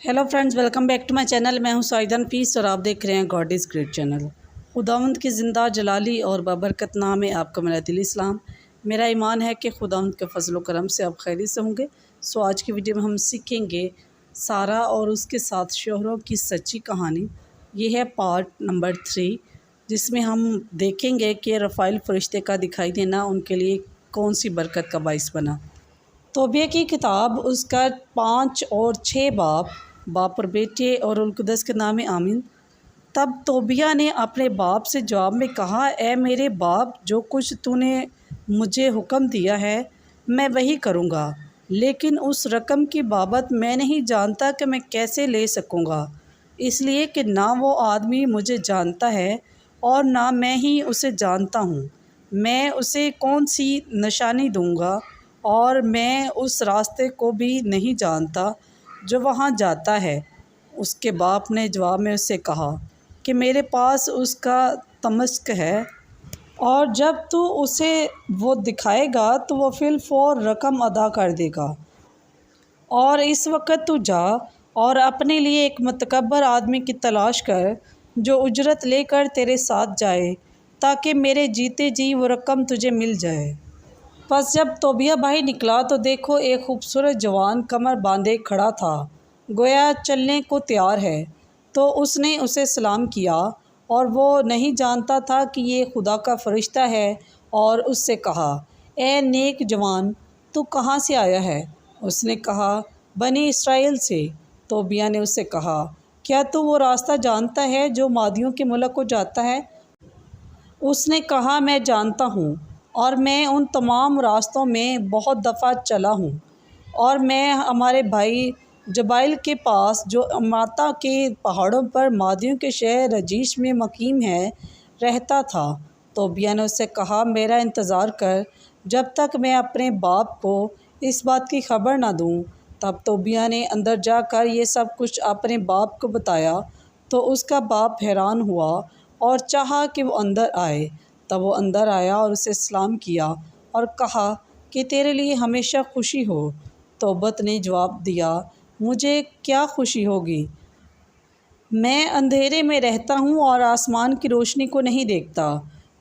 Hello friends, welcome back to my channel. मैं हूं साइदन fees और आप देख रहे हैं गॉड इज़ ग्रेट चैनल। खुदावंद की ज़िंदा जलाली और बाबरकत नाम में आपका मेरा दिली इस्लाम। मेरा ईमान है कि खुदावंद के फजल करम से आप खैरियत से होंगे। सो आज की वीडियो में हम सीखेंगे सारा और उसके 7 शोहरों की सच्ची कहानी। ये है पार्ट नंबर 3, जिसमें हम देखेंगे कि रफ़ाइल फरिश्ते का दिखाई देना उनके लिए कौन सी बरकत का बाइस बना। तौबिया की किताब उसका 5 और 6 बाप और बेटे और उलकुदस के नाम आमीन। तब तौबिया ने अपने बाप से जवाब में कहा, ए मेरे बाप, जो कुछ तूने मुझे हुक्म दिया है मैं वही करूँगा, लेकिन उस रकम की बाबत मैं नहीं जानता कि मैं कैसे ले सकूँगा, इसलिए कि ना वो आदमी मुझे जानता है और ना मैं ही उसे जानता हूँ। मैं उसे कौन सी निशानी दूँगा और मैं उस रास्ते को भी नहीं जानता जो वहाँ जाता है। उसके बाप ने जवाब में उससे कहा कि मेरे पास उसका तमस्क है और जब तू उसे वो दिखाएगा तो वो फिल फौर रकम अदा कर देगा। और इस वक्त तू जा और अपने लिए एक मतकब्बर आदमी की तलाश कर जो उजरत लेकर तेरे साथ जाए, ताकि मेरे जीते जी वो रकम तुझे मिल जाए। बस जब तौबिया भाई निकला तो देखो एक खूबसूरत जवान कमर बांधे खड़ा था, गोया चलने को तैयार है। तो उसने उसे सलाम किया और वो नहीं जानता था कि ये खुदा का फरिश्ता है, और उससे कहा, ए नेक जवान, तू कहाँ से आया है? उसने कहा, बनी इसराइल से। तौबिया ने उससे कहा, क्या तू वो रास्ता जानता है जो मादियों के मुल्क को जाता है? उसने कहा, मैं जानता हूँ और मैं उन तमाम रास्तों में बहुत दफ़ा चला हूँ, और मैं हमारे भाई जबाइल के पास जो अमाता के पहाड़ों पर मादियों के शहर रजीश में मकीम है रहता था। तौबिया ने उससे कहा, मेरा इंतज़ार कर जब तक मैं अपने बाप को इस बात की खबर ना दूँ। तब तौबिया ने अंदर जाकर ये सब कुछ अपने बाप को बताया तो उसका बाप हैरान हुआ और चाहा कि वो अंदर आए। तब वो अंदर आया और उसे सलाम किया और कहा कि तेरे लिए हमेशा खुशी हो। तौबत ने जवाब दिया, मुझे क्या खुशी होगी? मैं अंधेरे में रहता हूँ और आसमान की रोशनी को नहीं देखता।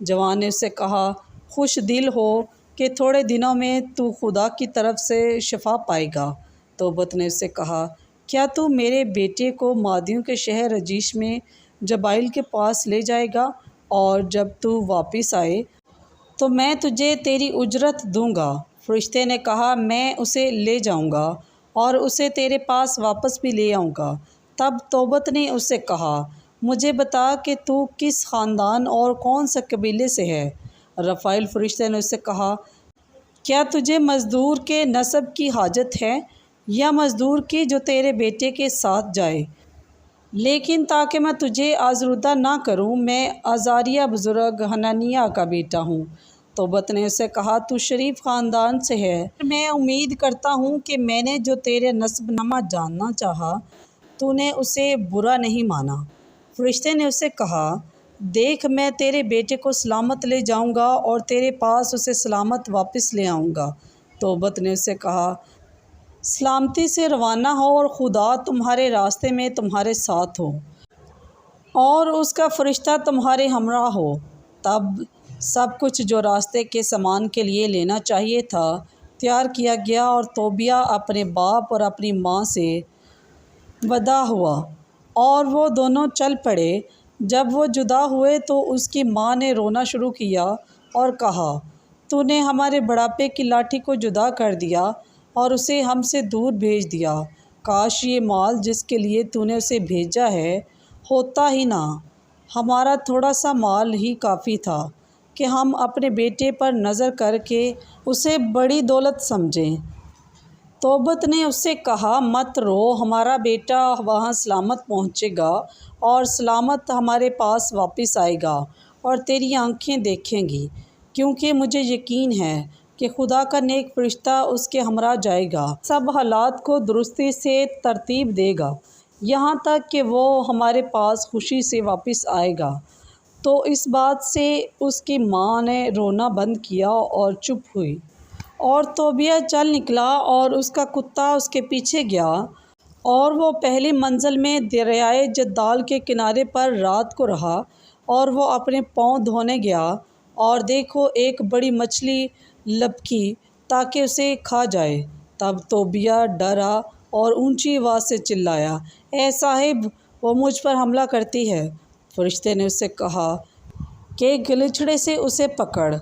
जवान ने उससे कहा, खुश दिल हो कि थोड़े दिनों में तू खुदा की तरफ से शफा पाएगा। तौबत ने उससे कहा, क्या तू मेरे बेटे को मादियों के शहर रजीश में जबाइल के पास ले जाएगा, और जब तू वापस आए तो मैं तुझे तेरी उजरत दूंगा। फरिश्ते ने कहा, मैं उसे ले जाऊंगा और उसे तेरे पास वापस भी ले आऊँगा। तब तौबत ने उससे कहा, मुझे बता कि तू किस ख़ानदान और कौन से कबीले से है? रफ़ाइल फरिश्ते ने उससे कहा, क्या तुझे मज़दूर के नस्ब की हाजत है या मज़दूर की जो तेरे बेटे के साथ जाए? लेकिन ताकि मैं तुझे आज़रुदा ना करूं, मैं अज़ारिया बुज़ुर्ग हननिया का बेटा हूं। तौबत ने उससे कहा, तू शरीफ ख़ानदान से है। मैं उम्मीद करता हूं कि मैंने जो तेरे नस्बनामा जानना चाहा तूने उसे बुरा नहीं माना। फरिश्ते ने उससे कहा, देख, मैं तेरे बेटे को सलामत ले जाऊंगा और तेरे पास उसे सलामत वापस ले आऊँगा। तौबत ने उससे कहा, सलामती से रवाना हो और खुदा तुम्हारे रास्ते में तुम्हारे साथ हो और उसका फरिश्ता तुम्हारे हमरा हो। तब सब कुछ जो रास्ते के सामान के लिए लेना चाहिए था तैयार किया गया, और तौबिया अपने बाप और अपनी माँ से विदा हुआ और वो दोनों चल पड़े। जब वो जुदा हुए तो उसकी माँ ने रोना शुरू किया और कहा, तूने हमारे बुढ़ापे की लाठी को जुदा कर दिया और उसे हमसे दूर भेज दिया। काश ये माल जिसके लिए तूने उसे भेजा है होता ही ना। हमारा थोड़ा सा माल ही काफ़ी था कि हम अपने बेटे पर नज़र करके उसे बड़ी दौलत समझें। तौबत ने उससे कहा, मत रो, हमारा बेटा वहाँ सलामत पहुँचेगा और सलामत हमारे पास वापस आएगा और तेरी आँखें देखेंगी, क्योंकि मुझे यकीन है कि खुदा का नेक फरिश्ता उसके हमरा जाएगा, सब हालात को दुरुस्ती से तरतीब देगा, यहाँ तक कि वो हमारे पास खुशी से वापस आएगा। तो इस बात से उसकी माँ ने रोना बंद किया और चुप हुई, और तौबिया चल निकला और उसका कुत्ता उसके पीछे गया। اور وہ پہلی منزل میں دریائے جدال کے کنارے پر رات کو رہا، اور وہ اپنے پاؤں دھونے گیا، اور دیکھو ایک بڑی مچھلی لپکی تاکہ اسے کھا جائے۔ تب توبیہ ڈرا اور اونچی آواز سے چلایا، اے صاحب، وہ مجھ پر حملہ کرتی ہے۔ فرشتے نے اس سے کہا کہ گلچھڑے سے اسے پکڑ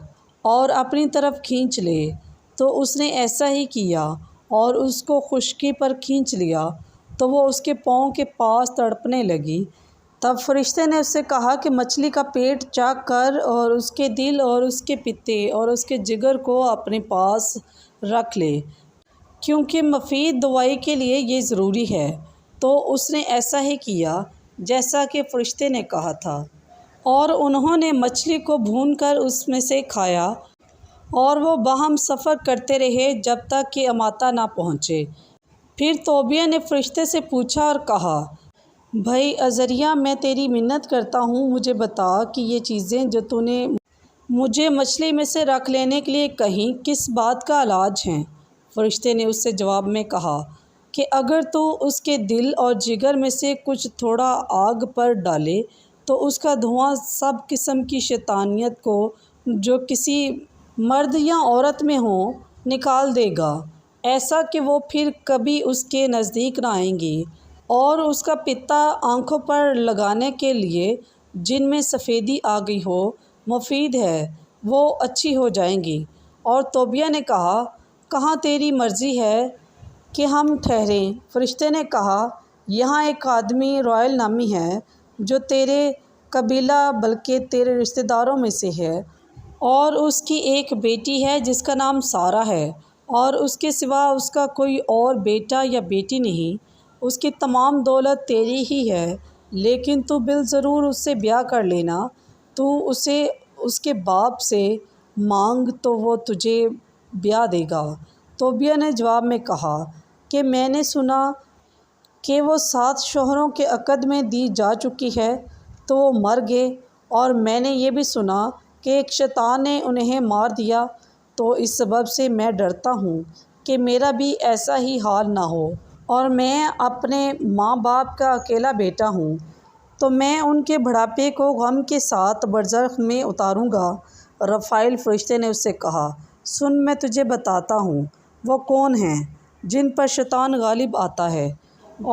اور اپنی طرف کھینچ لے۔ تو اس نے ایسا ہی کیا اور اس کو خشکی پر کھینچ لیا، تو وہ اس کے پاؤں کے پاس تڑپنے لگی۔ تب فرشتے نے اس سے کہا کہ مچھلی کا پیٹ چاک کر اور اس کے دل اور اس کے پتے اور اس کے جگر کو اپنے پاس رکھ لے، کیونکہ مفید دوائی کے لیے یہ ضروری ہے۔ تو اس نے ایسا ہی کیا جیسا کہ فرشتے نے کہا تھا، اور انہوں نے مچھلی کو بھون کر اس میں سے کھایا، اور وہ باہم سفر کرتے رہے جب تک کہ اماتہ نہ پہنچے۔ پھر توبیہ نے فرشتے سے پوچھا اور کہا، بھائی عزریہ، میں تیری منت کرتا ہوں، مجھے بتا کہ یہ چیزیں جو تو نے مجھے مچھلی میں سے رکھ لینے کے لیے کہیں کس بات کا علاج ہیں؟ فرشتے نے اس سے جواب میں کہا کہ اگر تو اس کے دل اور جگر میں سے کچھ تھوڑا آگ پر ڈالے تو اس کا دھواں سب قسم کی شیطانیت کو جو کسی مرد یا عورت میں ہو نکال دے گا، ایسا کہ وہ پھر کبھی اس کے نزدیک نہ آئیں گی۔ اور اس کا پتا آنکھوں پر لگانے کے لیے جن میں سفیدی آ گئی ہو مفید ہے، وہ اچھی ہو جائیں گی۔ اور توبیہ نے کہا، کہاں تیری مرضی ہے کہ ہم ٹھہریں؟ فرشتے نے کہا، یہاں ایک آدمی رائل نامی ہے جو تیرے قبیلہ بلکہ تیرے رشتہ داروں میں سے ہے، اور اس کی ایک بیٹی ہے جس کا نام سارہ ہے، اور اس کے سوا اس کا کوئی اور بیٹا یا بیٹی نہیں۔ اس کی تمام دولت تیری ہی ہے، لیکن تو بالضرور اس سے بیاہ کر لینا۔ تو اسے اس کے باپ سے مانگ تو وہ تجھے بیاہ دے گا۔ توبیہ نے جواب میں کہا کہ میں نے سنا کہ وہ 7 شوہروں کے عقد میں دی جا چکی ہے، تو وہ مر گئے، اور میں نے یہ بھی سنا کہ ایک شیطان نے انہیں مار دیا، تو اس سبب سے میں ڈرتا ہوں کہ میرا بھی ایسا ہی حال نہ ہو، اور میں اپنے ماں باپ کا اکیلا بیٹا ہوں، تو میں ان کے بڑھاپے کو غم کے ساتھ برزخ میں اتاروں گا۔ رفائیل فرشتے نے اس سے کہا، سن، میں تجھے بتاتا ہوں وہ کون ہیں جن پر شیطان غالب آتا ہے،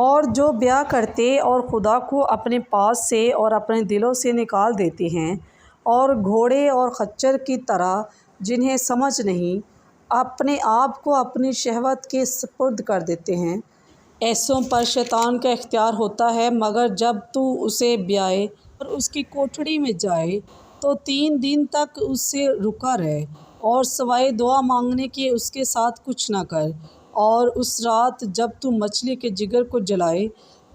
اور جو بیاہ کرتے اور خدا کو اپنے پاس سے اور اپنے دلوں سے نکال دیتے ہیں، اور گھوڑے اور خچر کی طرح جنہیں سمجھ نہیں، اپنے آپ کو اپنی شہوت کے سپرد کر دیتے ہیں۔ ایسوں پر شیطان کا اختیار ہوتا ہے، مگر جب تو اسے بیائے اور اس کی کوٹھڑی میں جائے تو 3 دن تک اس سے رکا رہ، اور سوائے دعا مانگنے کے اس کے ساتھ کچھ نہ کر۔ اور اس رات جب تو مچھلی کے جگر کو جلائے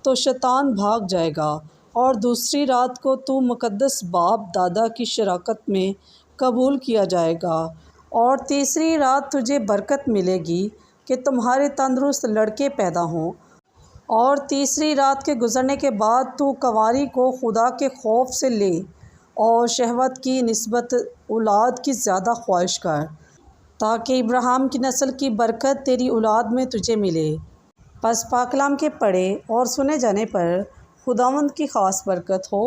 تو شیطان بھاگ جائے گا، اور دوسری رات کو تو مقدس باپ دادا کی شراکت میں قبول کیا جائے گا، اور تیسری رات تجھے برکت ملے گی کہ تمہارے تندرست لڑکے پیدا ہوں، اور تیسری رات کے گزرنے کے بعد تو کنواری کو خدا کے خوف سے لے اور شہوت کی نسبت اولاد کی زیادہ خواہش کر، تاکہ ابراہیم کی نسل کی برکت تیری اولاد میں تجھے ملے۔ پس پاک کلام کے پڑھے اور سنے جانے پر خداوند کی خاص برکت ہو۔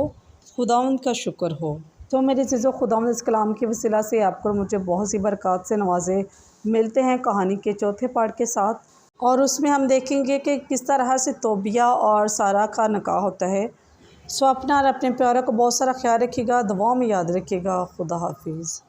خداوند کا شکر ہو۔ تو میرے عزیزو، خداوند اس کلام کے وسیلہ سے آپ کو مجھے بہت سی برکات سے نوازے۔ ملتے ہیں کہانی کے چوتھے پارٹ کے ساتھ، اور اس میں ہم دیکھیں گے کہ کس طرح سے توبیہ اور سارہ کا نکاح ہوتا ہے۔ سو اپنا اور اپنے پیاروں کو بہت سارا خیال رکھیے گا، دعاؤں میں یاد رکھیے گا۔ خدا حافظ۔